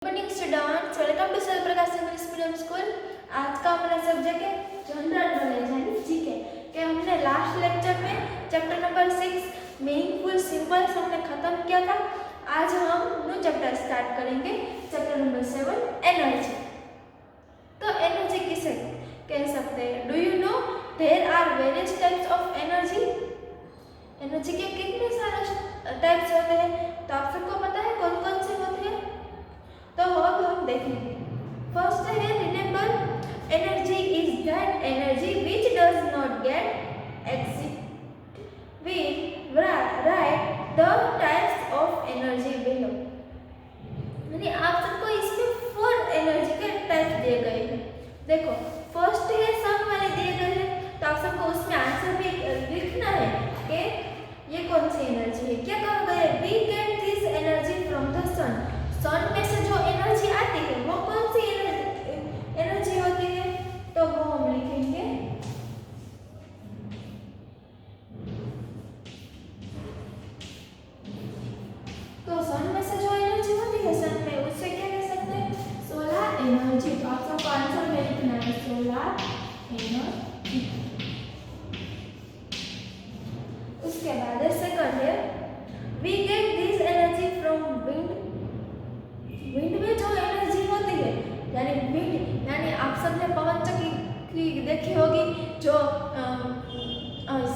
Morning students, welcome to sir Prakash English medium school. आज का हमारा सब्जेक्ट है जनरल नॉलेज यानी जीके। कि हमने लास्ट लेक्चर में चैप्टर नंबर 6 मीनिंगफुल सिंबल्स हमने खत्म किया था। आज हम न्यू चैप्टर स्टार्ट करेंगे, चैप्टर नंबर 7 एनर्जी। तो एनर्जी किसे कह सकते हैं? Do you know there are various types of energy. Energy के कितने सारे टाइप्स होते हैं? तो आप सबको पता है कौन कौन से होते हैं? तो अब हम देखेंगे। फर्स्ट है remember, energy is that energy which does not get exit. We write the types of energy below. यानी आप सबको इसमें 4 एनर्जी के टाइप्स दिए गए हैं। देखो, फर्स्ट है सन वाले दिए गए हैं, तो आप सबको उसमें आंसर भी लिखना है कि ये कौन सी एनर्जी है। क्या कहा गया है? We get this energy from the sun. Sun में से जो एनर्जी आती है वो कौन सी एनर्जी होती है? तो वो हम लिखेंगे तो सन में से जो एनर्जी होती है, सन में उससे क्या कह सकते हैं? Solar energy. तो आप सबको आंसर में लिखना है सोलर एनर्जी। उसके बाद सेकंड है we get this energy from wind. Wind में जो एनर्जी होती है, यानी विंड यानी आप सबने पवन चक्की देखी होगी, जो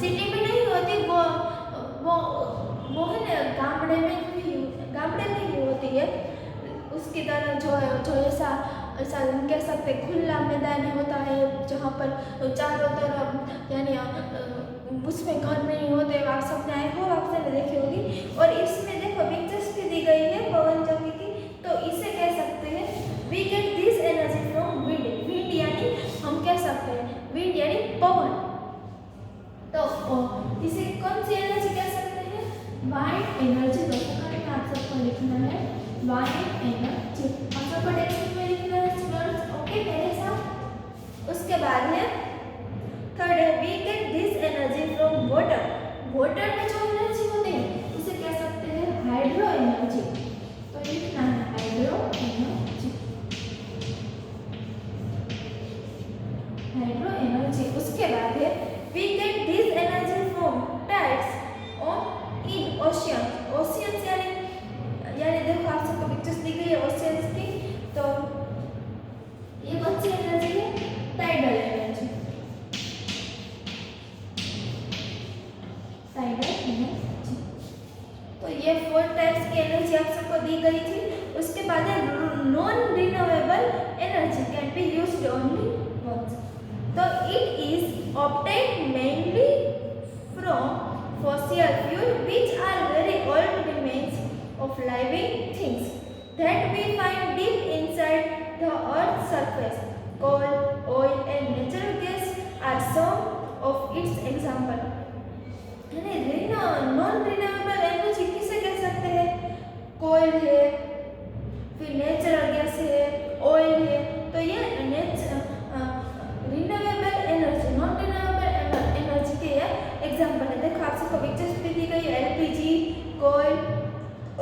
सिटी में नहीं होती, वो है ना गामड़े में ही होती है। उसकी तरह जो ऐसा कह सकते खुला मैदान होता है, जहाँ पर चारों तरफ यानी उसमें घर नहीं होते। आप सबने आए हो, आप सबने देखी होगी। और इसमें देखो पिक्चर्स भी दी गई है पवन चक्की की, तो इसे कह सकते हैं we get this energy from wind. Wind यानी हम कह सकते हैं विंड यानी पवन। तो इसे कौन सी एनर्जी कह सकते हैं? Wind energy. तो सेकंड में आप सबको लिखना है वाइंड एनर्जी। आप सबको टेक्स्ट में लिखना है स्टूडेंट्स, ओके मेरे साथ। उसके बाद है थर्ड है we get this energy from water. Water में जो एनर्जी होती है उसे कह सकते हैं हाइड्रो एनर्जी। तो लिखना है हाइड्रो एनर्जी, हाइड्रो एनर्जी। उसके बाद है we get this energy from tides on in ocean. Oceans यानी देखो आप सबको पिक्चर्स दी गई है ओशियंस की, तो ये कौन सी एनर्जी है? Tidal energy. Tidal energy. तो ये 4 टाइप्स की एनर्जी आप सबको दी गई थी। उसके बाद है non renewable energy can be used only once. तो it is obtained mainly from fossil fuel which are very old remains of living things that we find deep inside the earth's surface. Coal, oil and natural gas are some of its example. यानी non renewable energy किसे कह सकते हैं? कोयल है, फिर natural gas है, oil है। तो ये renewable energy, non renewable energy के एग्जाम्पल है। देखो आप सबको पिक्चर्स भी दी गई है, LPG, coal,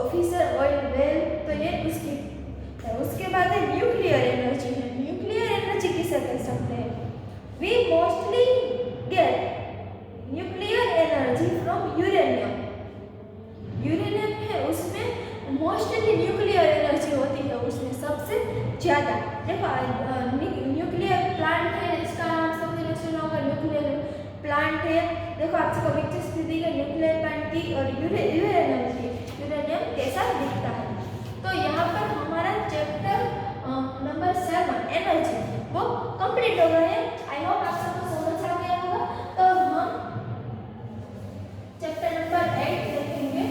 officer oil well. तो ये उसकी है। उसके बाद है न्यूक्लियर एनर्जी है। न्यूक्लियर एनर्जी किसे कह सकते हैं? We mostly get nuclear energy from uranium. Uranium है, उसमें मोस्टली न्यूक्लियर एनर्जी होती है, उसमें सबसे ज़्यादा। देखो न्यूक्लियर प्लांट है, इसका नाम सबने सुना होगा, न्यूक्लियर प्लांट है। देखो आप सबको पिक्चर्स भी दी गई न्यूक्लियर प्लांट की और यूरेनियम की। यूरेनियम कैसा दिखता है। तो यहाँ पर हमारा चैप्टर नंबर 7 एनर्जी वो कंप्लीट हो गया है। आई होप आप सबको समझ आ गया होगा। तो हम चैप्टर नंबर 8 देखेंगे।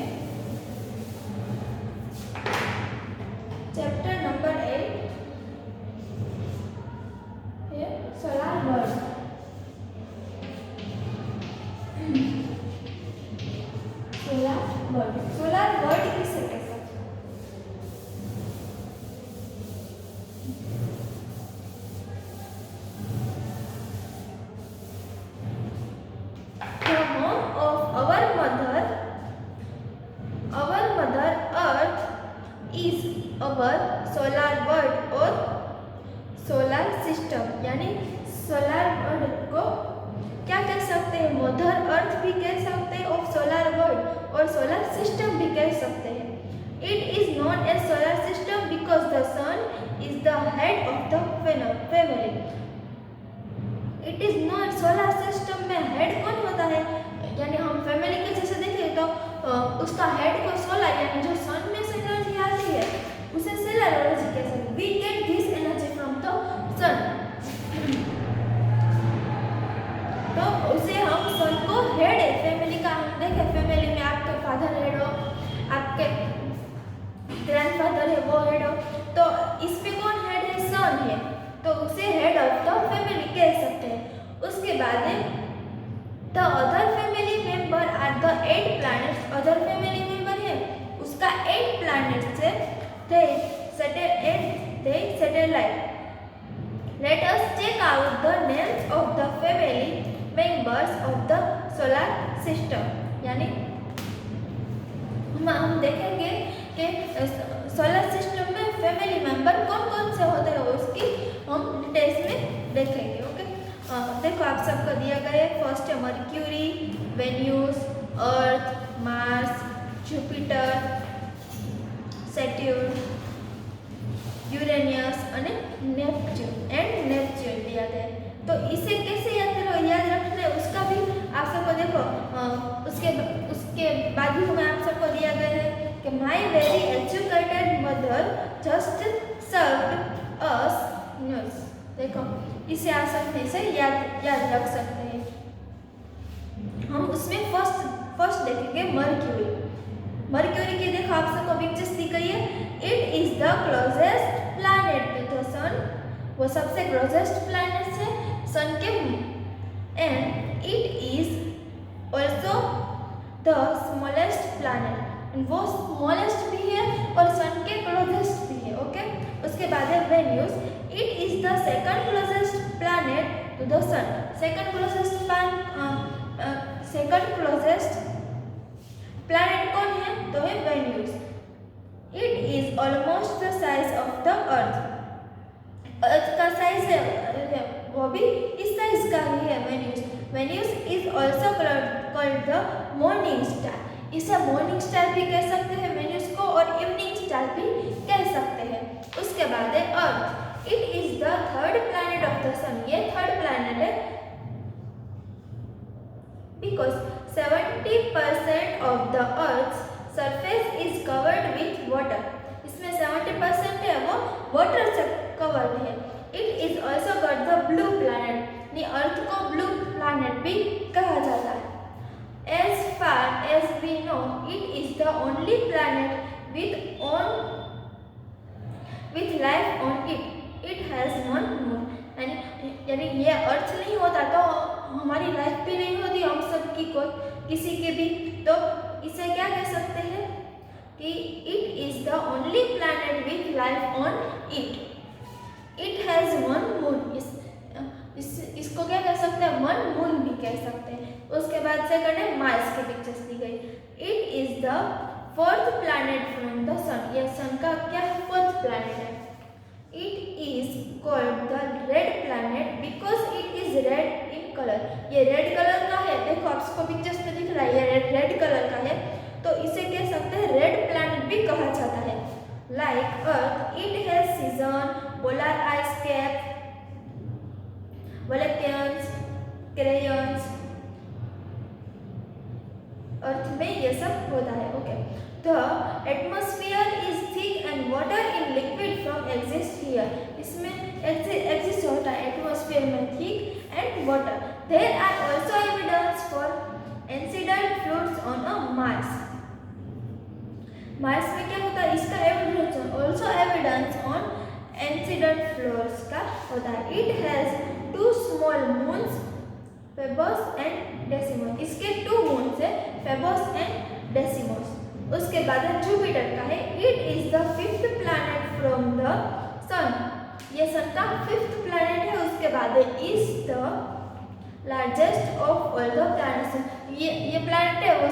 चैप्टर नंबर 8 है सोलर वर्ल्ड। सोलर वर्ल्ड किसे कह सकते हैं? The home of our mother earth is our solar world और सोलर सिस्टम, यानी सोलर वर्ल्ड को क्या कह सकते हैं, मदर अर्थ भी कह सकते हैं और सोलर वर्ल्ड और सोलर सिस्टम भी कह सकते हैं। It is known as solar system because the sun is the head of the family. It is not, solar system में हेड कौन होता है, यानी हम फैमिली के जैसे देखें तो उसका हेड को सोलर, यानी जो सन में से एनर्जी आती है उसे सोलर एनर्जी कह सकते हैं। We get this energy from the sun, तो उसे हम सन को हेड है फैमिली का। हम देखें फैमिली में आपके फादर हेड हो, आपके ग्रैंडफादर है वो हेड हो, तो इसमें कौन हेड है, सन है, तो उसे हेड ऑफ द फैमिली कह सकते हैं। उसके बाद है the other family member are the 8 planets. Other family member है उसका 8 प्लैनेट्स है, they satellite. Let us check out the names of the family members of the solar system. यानी हम देखेंगे कि सोलर सिस्टम में फैमिली मेंबर कौन कौन से होते हैं, उसकी हम डिटेल्स में देखेंगे। ओके, देखो आप सबको दिया गया है। फर्स्ट है मर्क्यूरी, वेन्यूस, अर्थ, मार्स, जुपिटर, सेट्यूर्न, यूरेनियस और नेपच्यून दिया गया है। तो इसे कैसे याद रखना है उसका भी आप सबको देखो, उसके बाद भी हमें आप सबको दिया गया है कि my very educated mother just served us news. देखो इसे आसानी से याद रख सकते हैं। हम उसमें फर्स्ट देखेंगे मर्क्यूरी की देखो आप सबको पिक्चर्स दी गई है। It is the closest planet to the sun, वो सबसे क्लोजेस्ट प्लैनेट है सन के, and it is also the smallest planet, वो स्मॉलेस्ट भी है और सन के क्लोजेस्ट भी है। ओके, उसके बाद है Venus. It is the second closest planet to the sun. Second closest planet कौन है, तो है Venus. It is almost the size of the Earth का साइज है वो भी इस साइज का ही है Venus is also called the morning star. इसे मॉर्निंग स्टार भी कह सकते हैं वेन्यूस को, और इवनिंग स्टार भी कह सकते हैं। उसके बाद है Earth. It is the third planet of the sun, ये थर्ड प्लैनेट है because 70% of the Earth surface is covered with water. इसमें 70% है वो वाटर से कवर्ड है। It is also called the blue planet, Earth को ब्लू प्लैनेट भी कहा जाता है। As far as we know, it is the only planet with life on it. It has one moon. यानी ये अर्थ नहीं होता तो हमारी लाइफ भी नहीं होती, हम सब की किसी के भी। तो इसे क्या कह सकते हैं कि it is the only planet with life on it. It has one moon. इसको क्या कह सकते हैं, वन मून भी कह सकते हैं। उसके बाद सेकंड है मार्स की पिक्चर्स दी गई। It is the fourth planet from the sun, ये सन का क्या है, फोर्थ प्लैनेट है। It is called the red planet because it is red in colour. ये रेड कलर का है, देखो आपको पिक्चर्स में दिख रहा है ये रेड कलर का है, तो इसे कह सकते हैं रेड प्लैनेट भी कहा जाता है। Like Earth, it has season, polar ice cap, volcanoes, canyons, Earth में ये सब होता है। Okay, the atmosphere is thick and water in liquid form exist here. इसमें एग्जिस्ट होता है एटमॉस्फेयर में thick and water. There are also evidence for ancient fluids on a Mars. Mars में क्या होता है, इसका evidence also evidence on ancient fluids का होता है। It has two small moons, Phobos and Deimos. इसके 2 मून्स है, फेबस एंड डेसिमस। उसके बाद जुपिटर का है। It is the 5th planet from the sun, ये सन का 5th प्लैनेट है। उसके बाद is the largest of all the planets. ये प्लैनेट है वो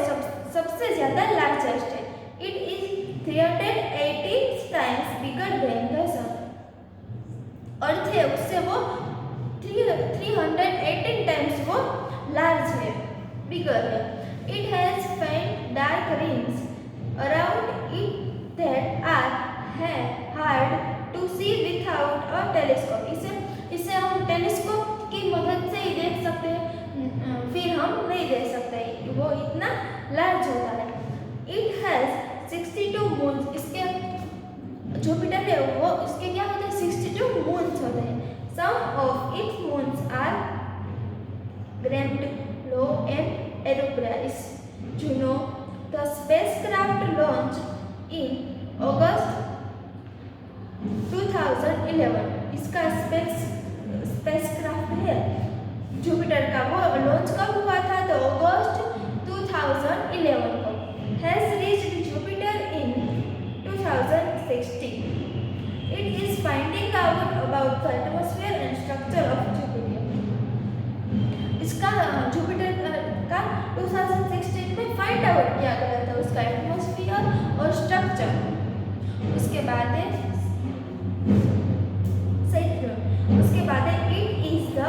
सबसे ज्यादा लार्जेस्ट है। It is 380 times bigger than the sun. Earth है उससे वो 318 टाइम्स वो लार्ज है, बिगर है। It has faint dark rings around it that are hard to see without a telescope. इसे हम टेलीस्कोप की मदद से ही देख सकते हैं, फिर हम नहीं देख सकते, वो इतना लार्ज होता है। इट हैज 62 मून्स, इसके जुपिटर है वो इसके क्या होते हैं 62 मून्स होते हैं। Some of its moons are grand, Io and Europa. Juno, the spacecraft launch in August 2011, इसका स्पेसक्राफ्ट है जुपिटर का, वो लॉन्च कब हुआ था तो अगस्त 2011 को। Has reached Jupiter in 2016। It is finding out about the atmosphere and structure of Jupiter. इसका जुपिटर का 2016 में फाइंड आउट किया गया था, उसका एटमॉस्फेयर और स्ट्रक्चर। उसके बाद है उसके बाद it is the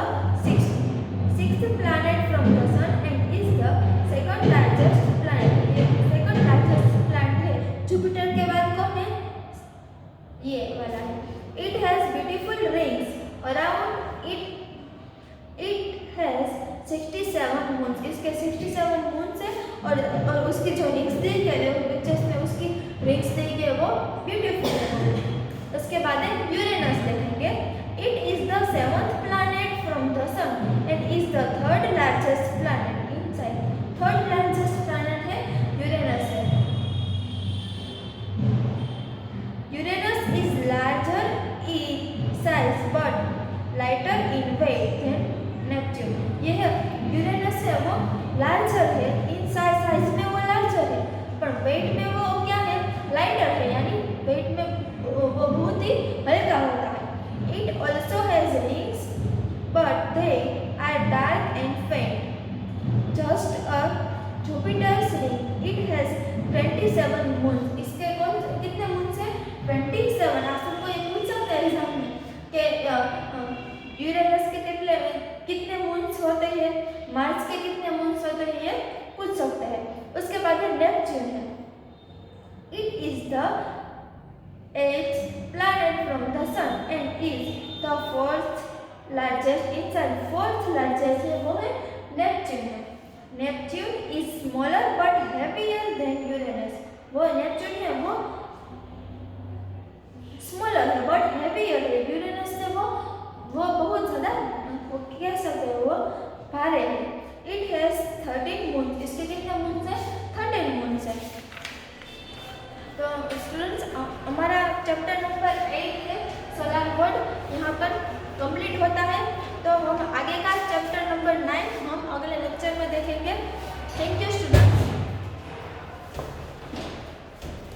sixth planet from the sun and is the second largest planet. ये सेकंड लार्जेस्ट प्लैनेट है जुपिटर के बाद कौन है, ये वाला है। It has beautiful rings around it has 67 moons, इसके 67 मून्स है और उसकी जो रिंग्स दी गई है पिक्चर्स में, उसकी रिंग्स दी गई वो ब्यूटीफुल है। उसके बाद है यूरेनस देखेंगे। It is the 7th planet from the sun and is the third largest planet inside. Third largest planet है यूरेनस है। Uranus is larger in size but lighter in weight than Neptune. यह Uranus है वो larger है, in size में वो larger है, पर वेट में वो क्या है, लाइटर है, यानी वेट में वो बहुत ही हल्का होता है। It also has rings, but they are dark and faint. Just a Jupiter's ring. It has 27 moons. इसके कौन कितने मून्स हैं? 27। आप सबको ये पूछ सकते हैं एग्जाम में कि यूरेनस के कितने मून्स होते हैं, मार्स के कितने मून्स होते हैं, ये पूछ सकते हैं। उसके बाद है नेपच्यून है। It is the 8th planet from the sun and is the 4th largest inside. 4th largest है वो है नेपच्यून है। Neptune is smaller but heavier than Uranus. वो नेपच्यून है वो स्मॉलर है बट हेवियर है। यूरेनस से वो बहुत ज़्यादा वो कह सकते हो वो भारे है। इट हैज 13 मून्स, इसके कितने मून्स है? 13 मून्स है। तो स्टूडेंट्स हमारा चैप्टर नंबर 8 है सोलर वर्ल्ड यहाँ पर कंप्लीट होता है। तो हम आगे का चैप्टर